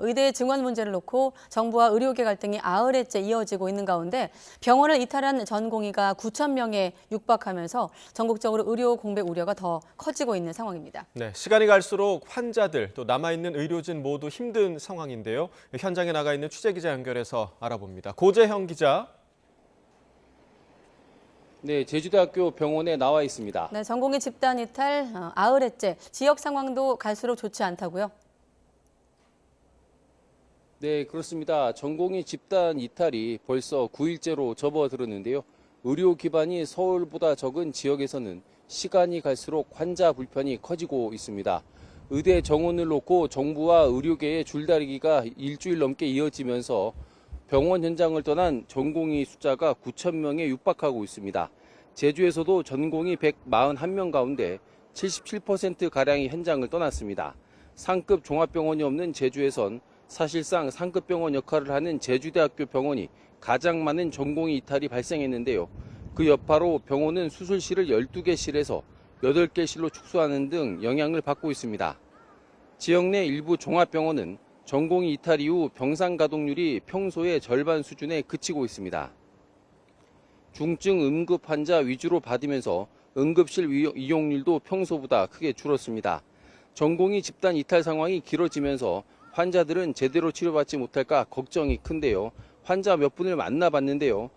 의대 증원 문제를 놓고 정부와 의료계 갈등이 50회째 이어지고 있는 가운데 병원을 이탈한 전공의가 9천 명에 육박하면서 전국적으로 의료 공백 우려가 더 커지고 있는 상황입니다. 네, 시간이 갈수록 환자들 또 남아있는 의료진 모두 힘든 상황인데요. 현장에 나가 있는 취재기자 연결해서 알아봅니다. 고재형 기자. 네, 제주대학교 병원에 나와 있습니다. 네, 전공의 집단 이탈 50회째, 지역 상황도 갈수록 좋지 않다고요? 네, 그렇습니다. 전공의 집단 이탈이 벌써 9일째로 접어들었는데요. 의료 기반이 서울보다 적은 지역에서는 시간이 갈수록 환자 불편이 커지고 있습니다. 의대 정원을 놓고 정부와 의료계의 줄다리기가 일주일 넘게 이어지면서 병원 현장을 떠난 전공의 숫자가 9천 명에 육박하고 있습니다. 제주에서도 전공의 141명 가운데 77%가량이 현장을 떠났습니다. 상급 종합병원이 없는 제주에선 사실상 상급 병원 역할을 하는 제주대학교 병원이 가장 많은 전공의 이탈이 발생했는데요. 그 여파로 병원은 수술실을 12개실에서 8개실로 축소하는 등 영향을 받고 있습니다. 지역 내 일부 종합병원은 전공의 이탈 이후 병상 가동률이 평소의 절반 수준에 그치고 있습니다. 중증 응급 환자 위주로 받으면서 응급실 이용률도 평소보다 크게 줄었습니다. 전공의 집단 이탈 상황이 길어지면서 환자들은 제대로 치료받지 못할까 걱정이 큰데요. 환자 몇 분을 만나봤는데요.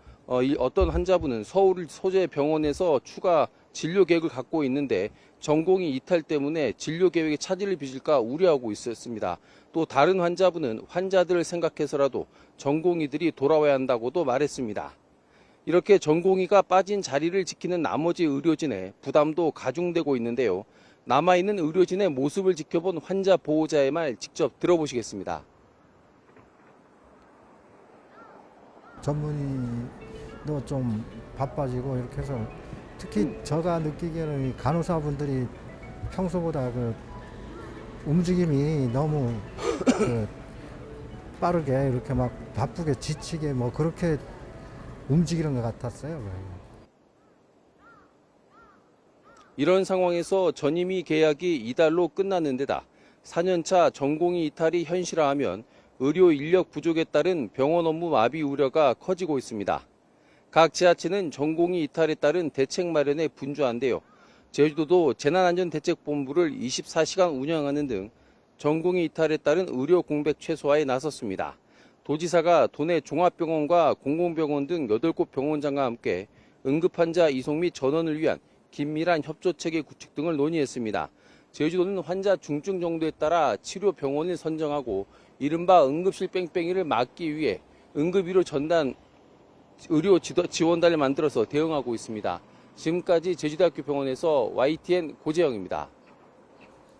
어떤 환자분은 서울 소재 병원에서 추가 진료 계획을 갖고 있는데 전공의 이탈 때문에 진료 계획에 차질을 빚을까 우려하고 있었습니다. 또 다른 환자분은 환자들을 생각해서라도 전공의들이 돌아와야 한다고도 말했습니다. 이렇게 전공의가 빠진 자리를 지키는 나머지 의료진의 부담도 가중되고 있는데요. 남아있는 의료진의 모습을 지켜본 환자 보호자의 말 직접 들어보시겠습니다. 전문의도 좀 바빠지고 이렇게 해서 특히 제가 느끼기에는 간호사분들이 평소보다 그 움직임이 너무 빠르게 이렇게 막 바쁘게 지치게 뭐 그렇게 움직이는 것 같았어요. 이런 상황에서 전임의 계약이 이달로 끝나는 데다 4년차 전공의 이탈이 현실화하면 의료 인력 부족에 따른 병원 업무 마비 우려가 커지고 있습니다. 각 지자체는 전공의 이탈에 따른 대책 마련에 분주한데요. 제주도도 재난안전대책본부를 24시간 운영하는 등 전공의 이탈에 따른 의료 공백 최소화에 나섰습니다. 도지사가 도내 종합병원과 공공병원 등 8곳 병원장과 함께 응급환자 이송 및 전원을 위한 긴밀한 협조체계 구축 등을 논의했습니다. 제주도는 환자 중증 정도에 따라 치료 병원을 선정하고 이른바 응급실 뺑뺑이를 막기 위해 응급의료 전단 의료 지원단을 만들어서 대응하고 있습니다. 지금까지 제주대학교 병원에서 YTN 고재영입니다.